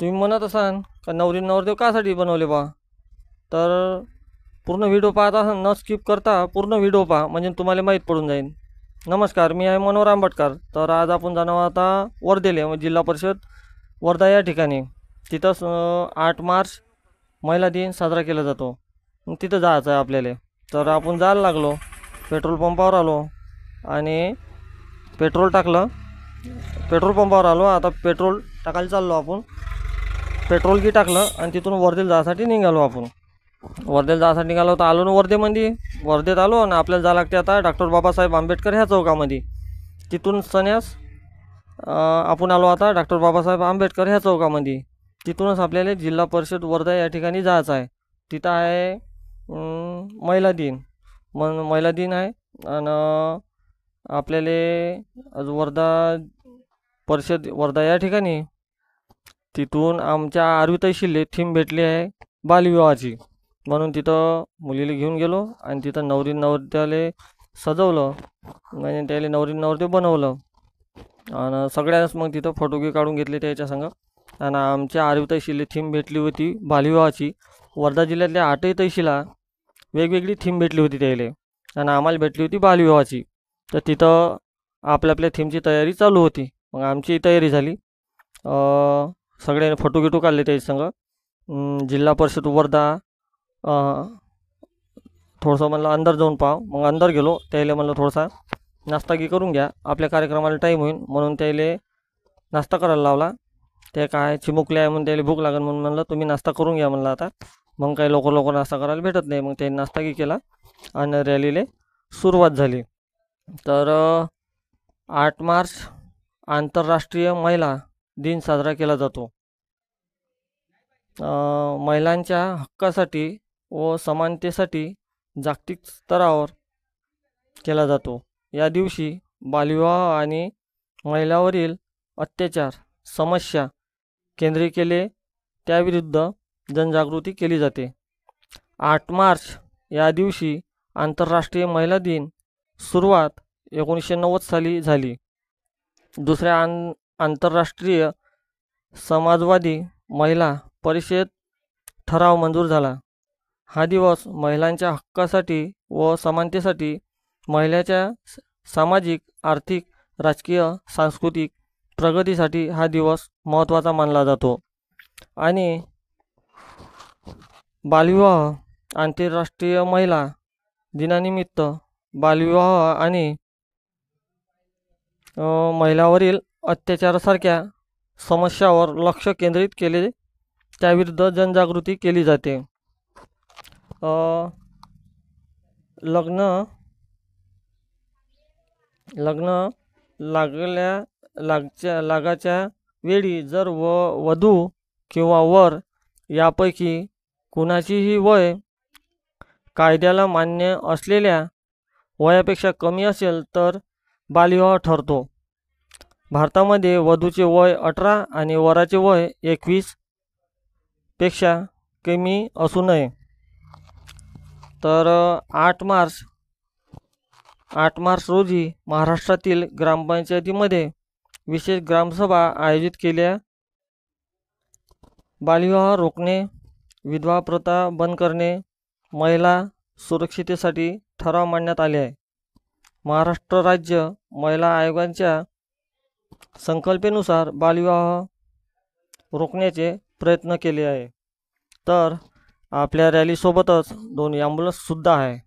तुम्ही म्हणत असाल का नवरी नवरदेव कासाठी बनवले बा, तर पूर्ण व्हिडिओ पाहत असाल न स्किप करता पूर्ण व्हिडिओ पहा, म्हणजे तुम्हाला माहीत पडून जाईल. नमस्कार, मी आहे मनोहर आंबटकर. तर आज आपण जाणार आता वर्धेले, जिल्हा परिषद वर्धा या ठिकाणी. तिथंच 8 मार्च महिला दिन साजरा केला जातो. तिथं जायचं आहे आपल्याला. तर आपण जायला लागलो, पेट्रोल पंपावर आलो आणि पेट्रोल टाकलं. पेट्रोल पंपावर आलो, आता पेट्रोल टाकायला चाललो आपण. पेट्रोल की टाकलं आणि तिथून वर्धेला जायसाठी निघालो आपण. वर्धेला जायसाठी निघालो तर आलो ना वर्धेमध्ये. वर्धेत आलो आणि आपल्याला जायला लागते आता डॉक्टर बाबासाहेब आंबेडकर ह्या चौकामध्ये. तिथून सन्यास आपण आलो आता डॉक्टर बाबासाहेब आंबेडकर ह्या चौकामध्ये. तिथूनच आपल्याला जिल्हा परिषद वर्धा या ठिकाणी जायचं आहे. तिथं आहे महिला दिन. महिला दिन आहे आणि आपल्याला वर्धा परिषद वर्धा या ठिकाणी तिथून आमच्या आरवी तहसीलले थीम भेटली आहे बालविवाहाची. म्हणून तिथं मुलीला घेऊन गेलो आणि तिथं नवरी नवरदेवाला सजवलं, म्हणजे त्याला नवरी नवरदेव बनवलं आणि सगळ्यांनाच मग तिथं फोटो काढून घेतले त्याच्या संग. आणि आमच्या आरवी तहसीलला थीम भेटली होती बालविवाहाची. वर्धा जिल्ह्यातल्या 8ही तहसीलला वेगवेगळी थीम भेटली होती त्याला आणि आम्हाला भेटली होती बालविवाहाची. तर तिथं आपल्या थीमची तयारी चालू होती. मग आमची तयारी झाली. सगळे फोटो काढले त्याच्या संग. जिल्हा परिषद वर्धा थोडंसं म्हणलं अंदर जाऊन पाव. मग अंदर गेलो. त्याला म्हणलं थोडासा नाश्ता करून घ्या, आपल्या कार्यक्रमाला टाईम होईल. म्हणून त्याला नाश्ता करायला लावला. ते काय चिमुकले आहे म्हणून त्याला भूक लागेल म्हणून म्हणलं तुम्ही नाश्ता करून घ्या म्हणलं आता. मग काही लवकर नाश्ता करायला भेटत नाही. मग त्यांनी नाश्ता केला आणि रॅलीला सुरुवात झाली. तर 8 मार्च आंतरराष्ट्रीय महिला दिन साजरा केला जातो. महिलांच्या हक्कासाठी व समानतेसाठी जागतिक स्तरावर केला जातो. या दिवशी बालविवाह आणि महिलांवरील अत्याचार समस्या केंद्रित केले त्याविरुद्ध जनजागृती केली जाते. 8 मार्च या दिवशी आंतरराष्ट्रीय महिला दिन सुरुवात 1990 साली झाली. दुसऱ्या आंतरराष्ट्रीय समाजवादी महिला परिषद ठराव मंजूर झाला. हा दिवस महिलांच्या हक्कासाठी व समानतेसाठी, महिलांच्या सामाजिक, आर्थिक, राजकीय, सांस्कृतिक प्रगतीसाठी हा दिवस महत्त्वाचा मानला जातो. आणि बालविवाह आंतरराष्ट्रीय महिला दिनानिमित्त बालविवाह आणि महिलांवरील अत्याचारासारख्या समस्यावर लक्ष केंद्रित केले त्याविरुद्ध जनजागृती केली जाते. लग्न लागाच्या वेळी जर वधू किंवा वर यापैकी कुणाचीही वय कायद्याला मान्य असलेल्या वयापेक्षा कमी असेल तर बालविवाह ठरतो. भारतामध्ये वधूचे वय 18 आणि वराचे वय 21 पेक्षा कमी असू नये. तर 8 मार्च रोजी महाराष्ट्रातील ग्रामपंचायतीमध्ये विशेष ग्रामसभा आयोजित केल्या. बालविवाह रोखणे, विधवा प्रथा बंद करणे, महिला सुरक्षिततेसाठी ठराव मांडण्यात आले आहे. महाराष्ट्र राज्य महिला आयोगाच्या संकल्पनेनुसार बालविवाह रोखण्याचे प्रयत्न केले आहे. तर आपल्या रॅलीसोबतच 2 ॲम्ब्युलन्ससुद्धा आहे.